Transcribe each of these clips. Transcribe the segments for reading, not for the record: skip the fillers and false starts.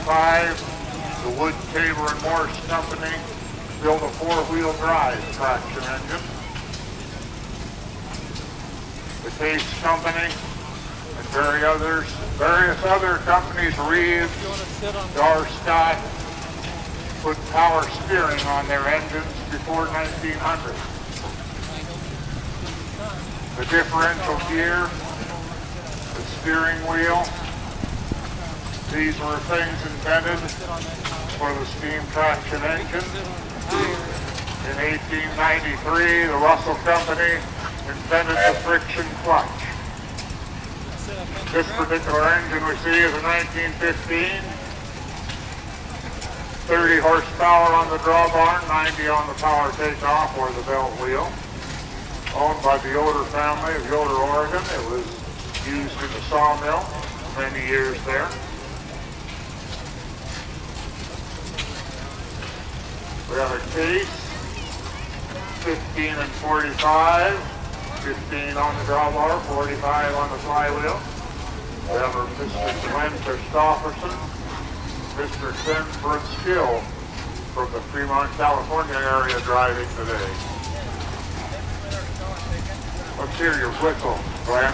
1945, the Wood, Tabor and Morse Company built a four-wheel drive traction engine. The Case Company and various other companies, Reeves, Scott, put power steering on their engines before 1900. The differential gear, the steering wheel, these were things invented for the steam traction engine. In 1893, the Russell Company invented the friction clutch. This particular engine we see is a 1915, 30 horsepower on the drawbar, 90 on the power takeoff or the belt wheel. Owned by the Yoder family of Yoder, Oregon. It was used in the sawmill for many years there. We have a Case, 15 and 45, 15 on the drawbar, 45 on the flywheel. We have a Mr. Glenn Christopherson, Mr. Ken Skill from the Fremont, California area driving today. Let's hear your whistle, Glenn.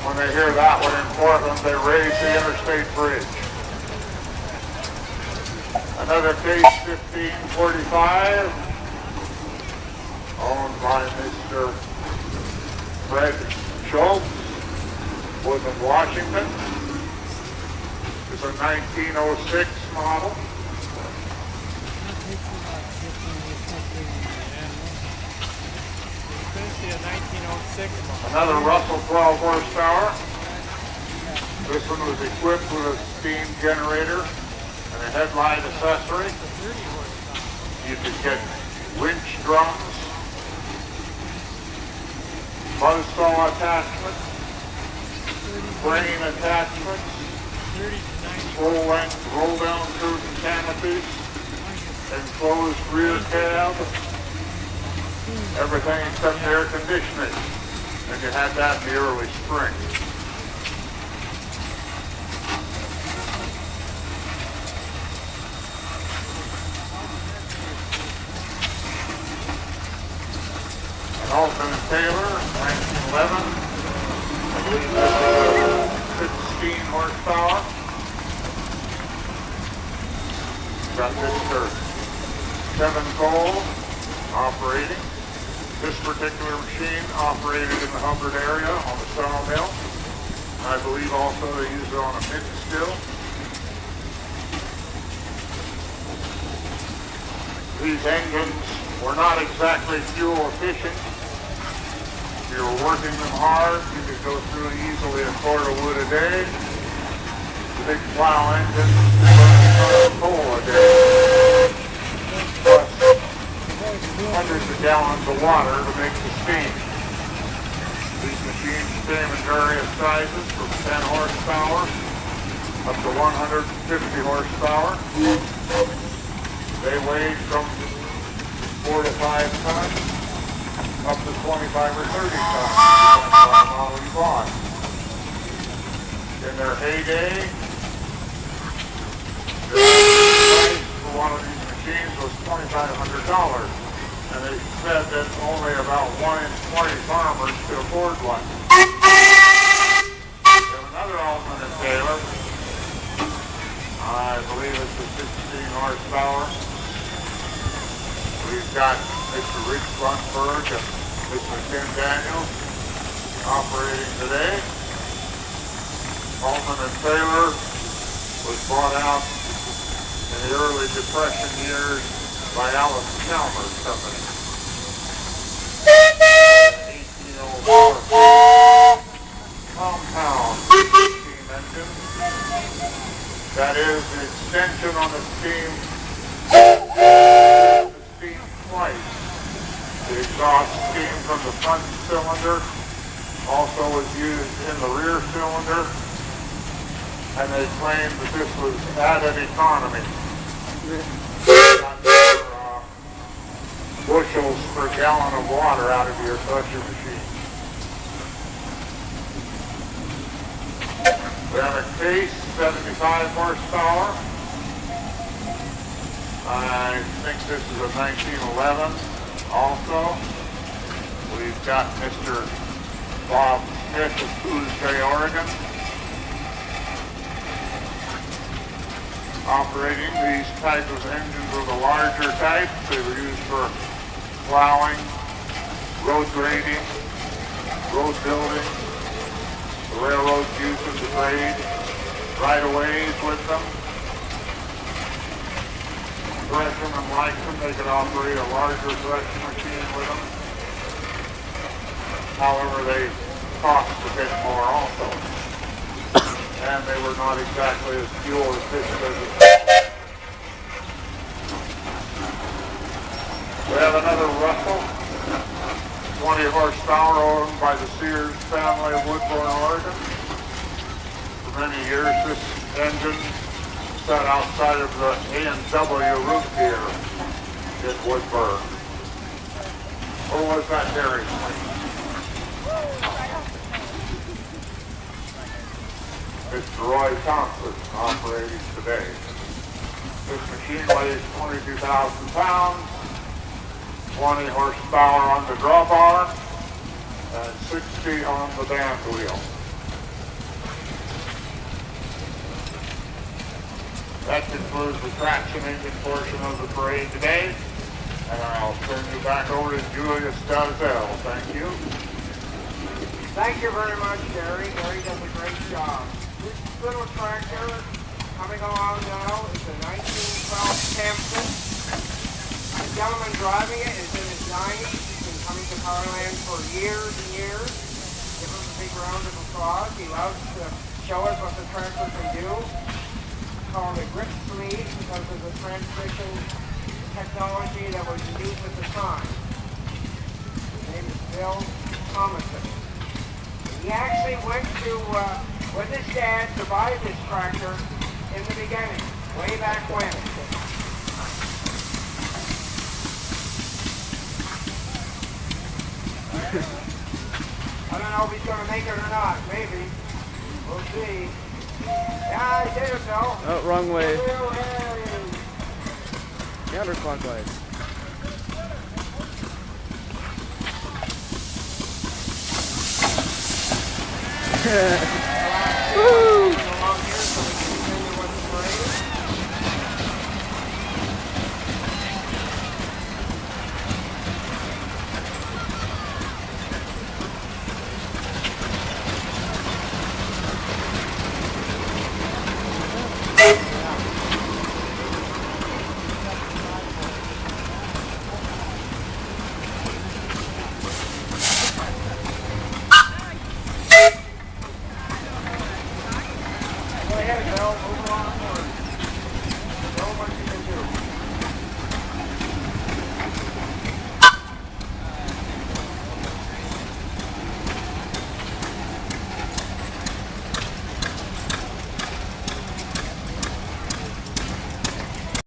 When they hear that one in Portland, they raise the interstate bridge. Another Case 1545, owned by Mr. Fred Schultz, Woodland, Washington. It's a 1906 model. Another Russell 12 horsepower. This one was equipped with a steam generator and a headlight accessory. You could get winch drums, buzzsaw attachments, crane attachments, full-length roll-down curtain canopies, enclosed rear cab, everything except air conditioning. And you had that in the early spring. An Altman & Taylor, 1911. I believe this is 16 horsepower. Got Mr. Kevin Cole operating. This particular machine operated in the Hubbard area on the sawmill. I believe also they use it on a mid still. These engines were not exactly fuel efficient. If you were working them hard, you could go through easily a quart of wood a day. The big plow engine burns coal a day. Plus hundreds of gallons of water to make the steam. These machines came in various sizes from 10 horsepower up to 150 horsepower. They weighed from 4 to 5 tons up to 25 or 30 tons, depending on the model you bought. In their heyday, the price for one of these machines was $2,500. And they said that only about 1 in 20 farmers could afford one. We have another Altman & Taylor. I believe it's a 16 horsepower. We've got Mr. Rich Lundberg and Mr. Ken Daniels operating today. Altman & Taylor was bought out in the early Depression years by Alice Chalmers Company. 1804 compound steam engine. That is the extension on the steam twice. The exhaust steam from the front cylinder also was used in the rear cylinder, and they claimed that this was added economy. bushels per gallon of water out of your thresher machine. We have a case, 75 horsepower. I think this is a 1911 also. We've got Mr. Bob Smith of Tuesday, Oregon, operating these type of engines were the larger types. They were used for plowing, road grading, road building. The railroads used them to grade right-of-ways with them. Gresham and Lyson, they could operate a larger threshing machine with them. However, they cost a bit more also. And they were not exactly as fuel efficient as the small. We have another Russell, 20 horsepower, owned by the Sears family of Woodbourne, Oregon. For many years, this engine sat outside of the A&W root beer in Woodbourne. Or was that Dairy Queen? Mr. Roy Thompson operating today. This machine weighs 22,000 pounds, 20 horsepower on the drawbar, and 60 on the band wheel. That concludes the traction engine portion of the parade today, and I'll turn you back over to Julius Dalzell. Thank you. Thank you very much, Gary. Gary does a great job. This little tractor coming along now is a 1912 Hampton. The gentleman driving it is in his 90s. He's been coming to Powerland for years and years. Give him a big round of applause. He loves to show us what the tractor can do. We call it a grip sleeve because of the transmission technology that was used at the time. His name is Bill Thomason. He actually went to, with his dad, to buy this tractor in the beginning, way back when. I don't know if he's going to make it or not. Maybe. We'll see. Yeah, I did it, Bill. Oh, wrong way. Hooray. Counterclockwise. Woo!